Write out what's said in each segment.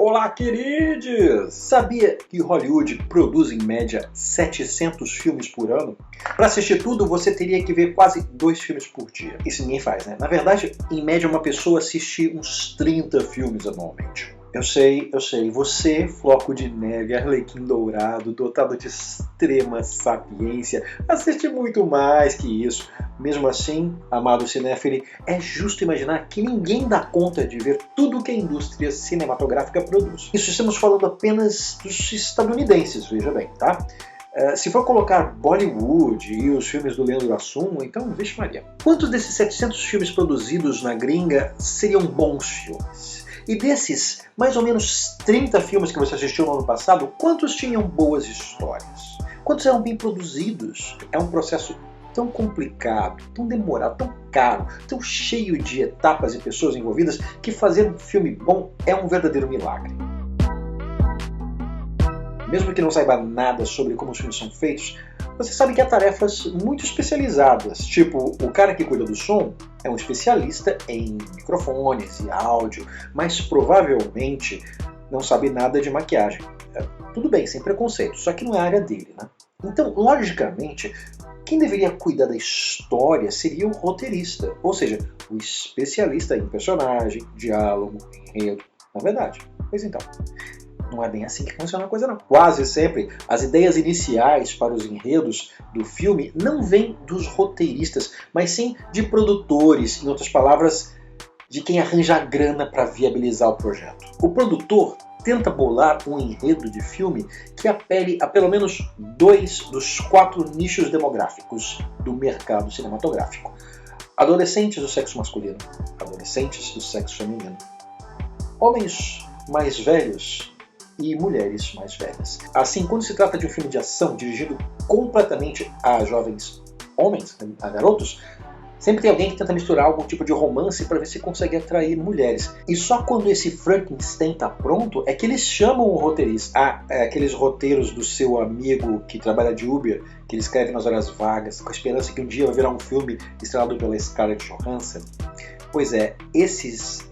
Olá, queridos! Sabia que Hollywood produz em média 700 filmes por ano? Para assistir tudo, você teria que ver quase 2 filmes por dia. Isso ninguém faz, né? Na verdade, em média, uma pessoa assiste uns 30 filmes anualmente. Eu sei, você, floco de neve, arlequim dourado, dotado de extrema sapiência, assiste muito mais que isso. Mesmo assim, amado cinéfilo, é justo imaginar que ninguém dá conta de ver tudo que a indústria cinematográfica produz. Isso estamos falando apenas dos estadunidenses, veja bem, tá? Se for colocar Bollywood e os filmes do Leandro Hassum, então, vixe Maria. Quantos desses 700 filmes produzidos na gringa seriam bons filmes? E desses, mais ou menos 30 filmes que você assistiu no ano passado, quantos tinham boas histórias? Quantos eram bem produzidos? É um processo tão complicado, tão demorado, tão caro, tão cheio de etapas e pessoas envolvidas, que fazer um filme bom é um verdadeiro milagre. Mesmo que não saiba nada sobre como os filmes são feitos, você sabe que há tarefas muito especializadas, tipo o cara que cuida do som é um especialista em microfones e áudio, mas provavelmente não sabe nada de maquiagem. Tudo bem, sem preconceito, só que não é a área dele, né? Então, logicamente, quem deveria cuidar da história seria o roteirista, ou seja, o especialista em personagem, diálogo, enredo, na verdade. Pois então, não é bem assim que funciona a coisa não. Quase sempre, as ideias iniciais para os enredos do filme não vêm dos roteiristas, mas sim de produtores, em outras palavras, de quem arranja a grana para viabilizar o projeto. O produtor tenta bolar um enredo de filme que apele a pelo menos 2 dos 4 nichos demográficos do mercado cinematográfico. Adolescentes do sexo masculino, adolescentes do sexo feminino, homens mais velhos e mulheres mais velhas. Assim, quando se trata de um filme de ação dirigido completamente a jovens homens, a garotos, sempre tem alguém que tenta misturar algum tipo de romance para ver se consegue atrair mulheres. E só quando esse Frankenstein está pronto é que eles chamam o roteirista. Aqueles roteiros do seu amigo que trabalha de Uber, que ele escreve nas horas vagas, com a esperança que um dia vai virar um filme estrelado pela Scarlett Johansson. Pois é, esses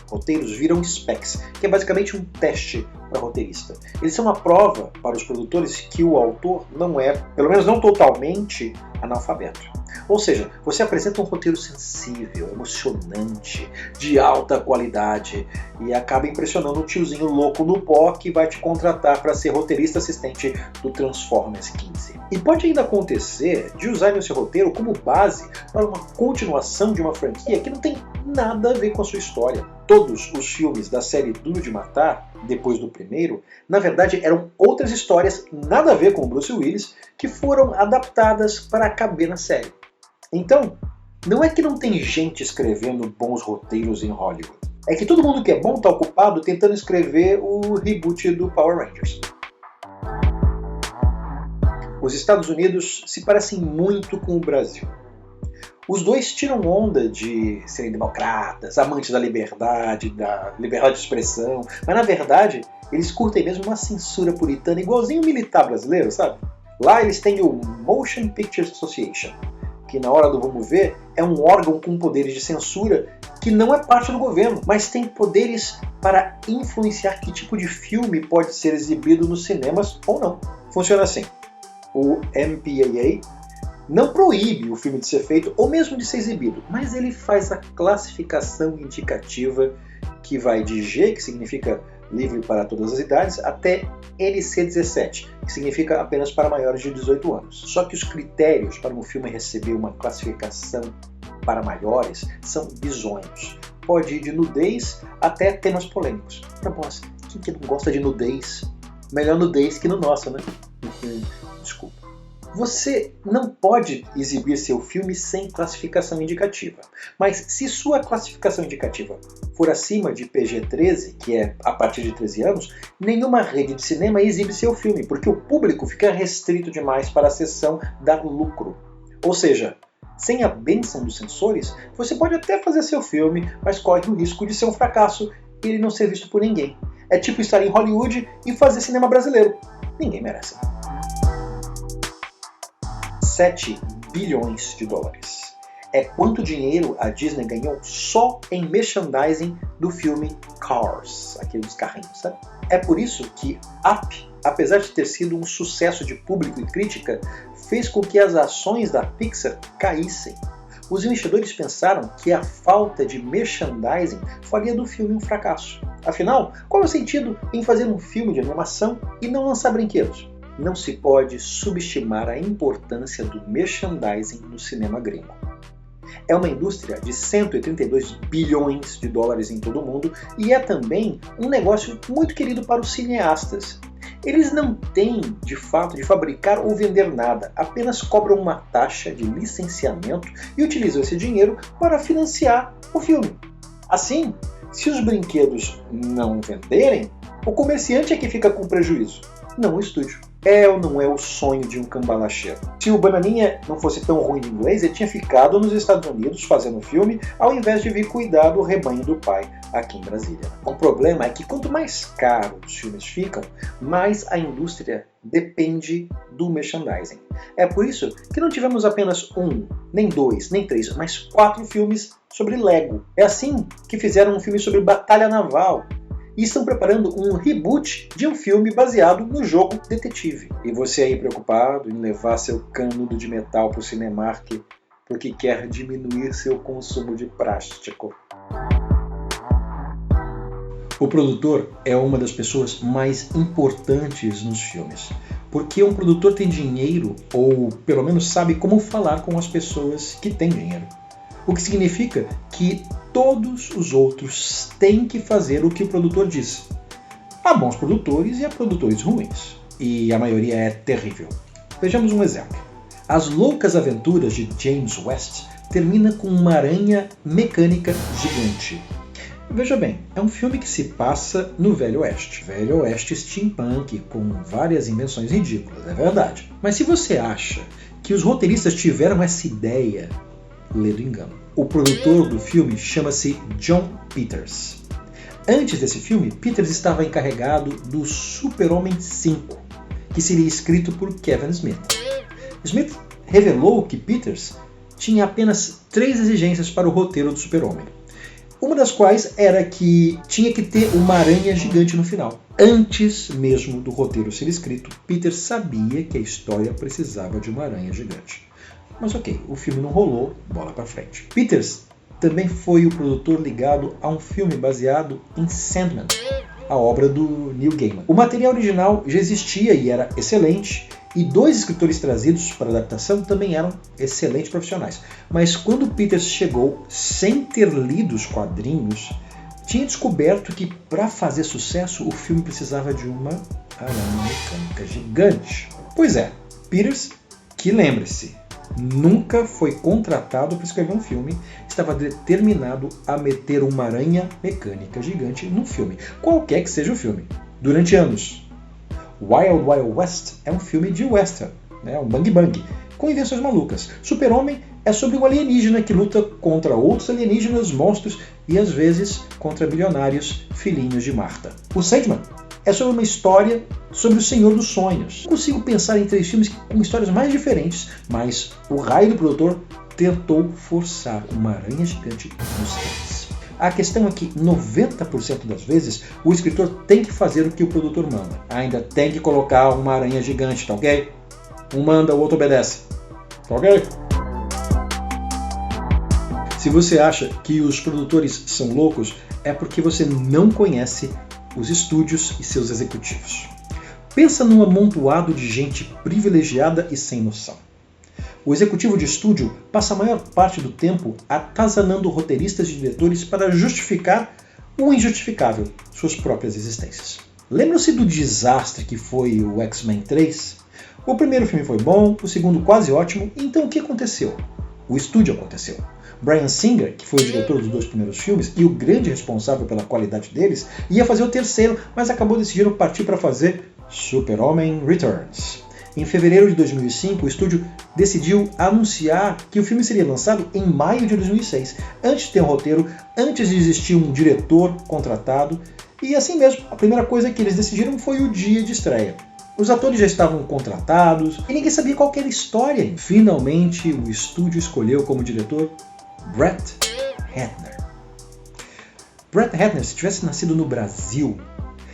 roteiros viram specs, que é basicamente um teste para roteirista. Eles são uma prova para os produtores que o autor não é, pelo menos não totalmente, analfabeto. Ou seja, você apresenta um roteiro sensível, emocionante, de alta qualidade e acaba impressionando um tiozinho louco no pó que vai te contratar para ser roteirista assistente do Transformers 15. E pode ainda acontecer de usar esse roteiro como base para uma continuação de uma franquia que não tem nada a ver com a sua história. Todos os filmes da série Duro de Matar, depois do primeiro, na verdade eram outras histórias nada a ver com o Bruce Willis que foram adaptadas para caber na série. Então, não é que não tem gente escrevendo bons roteiros em Hollywood. É que todo mundo que é bom está ocupado tentando escrever o reboot do Power Rangers. Os Estados Unidos se parecem muito com o Brasil. Os dois tiram onda de serem democratas, amantes da liberdade de expressão, mas na verdade eles curtem mesmo uma censura puritana igualzinho o militar brasileiro, sabe? Lá eles têm o Motion Picture Association, que na hora do vamos ver é um órgão com poderes de censura que não é parte do governo, mas tem poderes para influenciar que tipo de filme pode ser exibido nos cinemas ou não. Funciona assim: o MPAA não proíbe o filme de ser feito ou mesmo de ser exibido, mas ele faz a classificação indicativa que vai de G, que significa livre para todas as idades, até NC-17, que significa apenas para maiores de 18 anos. Só que os critérios para um filme receber uma classificação para maiores são bizonhos. Pode ir de nudez até temas polêmicos. Tá bom, assim, quem que não gosta de nudez? Melhor nudez que no nosso, né? Desculpa. Você não pode exibir seu filme sem classificação indicativa. Mas se sua classificação indicativa for acima de PG-13, que é a partir de 13 anos, nenhuma rede de cinema exibe seu filme, porque o público fica restrito demais para a seção dar lucro. Ou seja, sem a bênção dos censores, você pode até fazer seu filme, mas corre o risco de ser um fracasso e ele não ser visto por ninguém. É tipo estar em Hollywood e fazer cinema brasileiro. Ninguém merece. 7 bilhões de dólares. é quanto dinheiro a Disney ganhou só em merchandising do filme Cars, aquele dos carrinhos, sabe? É por isso que Up, apesar de ter sido um sucesso de público e crítica, fez com que as ações da Pixar caíssem. Os investidores pensaram que a falta de merchandising faria do filme um fracasso. Afinal, qual é o sentido em fazer um filme de animação e não lançar brinquedos? Não se pode subestimar a importância do merchandising no cinema gringo. É uma indústria de 132 bilhões de dólares em todo o mundo e é também um negócio muito querido para os cineastas. Eles não têm, de fato, de fabricar ou vender nada, apenas cobram uma taxa de licenciamento e utilizam esse dinheiro para financiar o filme. Assim, se os brinquedos não venderem, o comerciante é que fica com prejuízo, não o estúdio. É ou não é o sonho de um cambalacheiro? Se o Bananinha não fosse tão ruim de inglês, ele tinha ficado nos Estados Unidos fazendo o filme, ao invés de vir cuidar do rebanho do pai aqui em Brasília. O problema é que quanto mais caros os filmes ficam, mais a indústria depende do merchandising. É por isso que não tivemos apenas um, nem dois, nem três, mas 4 filmes sobre Lego. É assim que fizeram um filme sobre batalha naval. E estão preparando um reboot de um filme baseado no jogo Detetive. E você aí preocupado em levar seu canudo de metal para o Cinemark porque quer diminuir seu consumo de plástico. O produtor é uma das pessoas mais importantes nos filmes, porque um produtor tem dinheiro, ou pelo menos sabe como falar com as pessoas que têm dinheiro. O que significa que todos os outros têm que fazer o que o produtor diz. Há bons produtores e há produtores ruins, e a maioria é terrível. Vejamos um exemplo. As Loucas Aventuras de James West termina com uma aranha mecânica gigante. Veja bem, é um filme que se passa no Velho Oeste. Velho Oeste steampunk, com várias invenções ridículas, é verdade. Mas se você acha que os roteiristas tiveram essa ideia, lê do engano. O produtor do filme chama-se Jon Peters. Antes desse filme, Peters estava encarregado do Super-Homem 5, que seria escrito por Kevin Smith. Smith revelou que Peters tinha apenas 3 exigências para o roteiro do Super-Homem. Uma das quais era que tinha que ter uma aranha gigante no final. Antes mesmo do roteiro ser escrito, Peters sabia que a história precisava de uma aranha gigante. Mas ok, o filme não rolou, bola pra frente. Peters também foi o produtor ligado a um filme baseado em Sandman, a obra do Neil Gaiman. O material original já existia e era excelente, e 2 escritores trazidos para a adaptação também eram excelentes profissionais. Mas quando Peters chegou sem ter lido os quadrinhos, tinha descoberto que para fazer sucesso o filme precisava de uma aranha mecânica gigante. Pois é, Peters, que lembre-se, nunca foi contratado para escrever um filme, estava determinado a meter uma aranha mecânica gigante no filme, qualquer que seja o filme, durante anos. Wild Wild West é um filme de western, um bang bang, com invenções malucas. Super-Homem é sobre um alienígena que luta contra outros alienígenas, monstros e às vezes contra bilionários filhinhos de Marta. O Sandman é sobre uma história sobre o Senhor dos Sonhos. Não consigo pensar em 3 filmes com histórias mais diferentes, mas o raio do produtor tentou forçar uma aranha gigante nos 3. A questão é que 90% das vezes o escritor tem que fazer o que o produtor manda. Ainda tem que colocar uma aranha gigante, tá ok? Um manda, o outro obedece. Tá ok? Se você acha que os produtores são loucos, é porque você não conhece os estúdios e seus executivos. Pensa num amontoado de gente privilegiada e sem noção. O executivo de estúdio passa a maior parte do tempo atazanando roteiristas e diretores para justificar o injustificável, suas próprias existências. Lembram-se do desastre que foi o X-Men 3? O primeiro filme foi bom, o segundo quase ótimo, então o que aconteceu? O estúdio aconteceu. Bryan Singer, que foi o diretor dos 2 primeiros filmes e o grande responsável pela qualidade deles, ia fazer o terceiro, mas acabou decidindo partir para fazer Super-Homem Returns. Em fevereiro de 2005, o estúdio decidiu anunciar que o filme seria lançado em maio de 2006, antes de ter um roteiro, antes de existir um diretor contratado, e assim mesmo, a primeira coisa que eles decidiram foi o dia de estreia. Os atores já estavam contratados e ninguém sabia qual era a história. Finalmente, o estúdio escolheu como diretor Brett Ratner. Brett Ratner, se tivesse nascido no Brasil,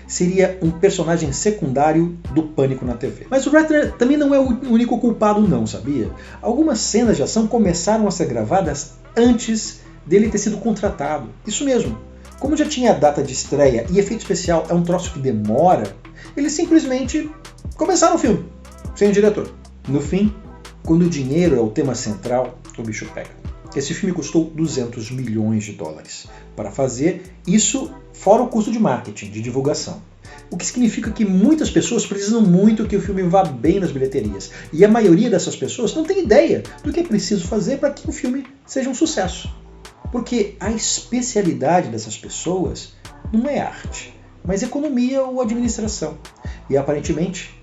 seria um personagem secundário do Pânico na TV. Mas o Ratner também não é o único culpado não, sabia? Algumas cenas de ação começaram a ser gravadas antes dele ter sido contratado. Isso mesmo. Como já tinha data de estreia e efeito especial é um troço que demora, eles simplesmente começaram o filme, sem o diretor. No fim, quando o dinheiro é o tema central, o bicho pega. Esse filme custou 200 milhões de dólares para fazer, isso fora o custo de marketing, de divulgação. O que significa que muitas pessoas precisam muito que o filme vá bem nas bilheterias. E a maioria dessas pessoas não tem ideia do que é preciso fazer para que o filme seja um sucesso. Porque a especialidade dessas pessoas não é arte, mas economia ou administração. E aparentemente,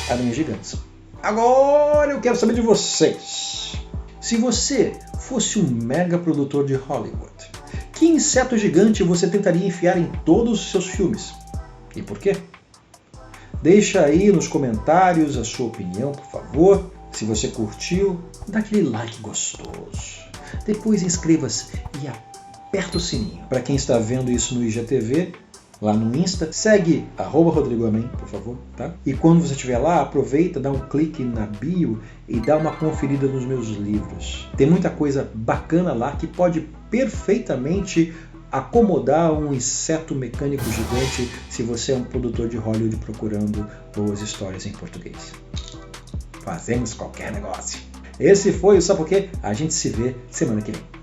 aranhas gigantes. Agora eu quero saber de vocês. Se você fosse um mega produtor de Hollywood, que inseto gigante você tentaria enfiar em todos os seus filmes? E por quê? Deixa aí nos comentários a sua opinião, por favor. Se você curtiu, dá aquele like gostoso. Depois inscreva-se e aperta o sininho. Para quem está vendo isso no IGTV, lá no Insta, segue @RodrigoAmen, por favor, tá? E quando você estiver lá, aproveita, dá um clique na bio e dá uma conferida nos meus livros. Tem muita coisa bacana lá que pode perfeitamente acomodar um inseto mecânico gigante se você é um produtor de Hollywood procurando boas histórias em português. Fazemos qualquer negócio. Esse foi o Só Porque. A gente se vê semana que vem.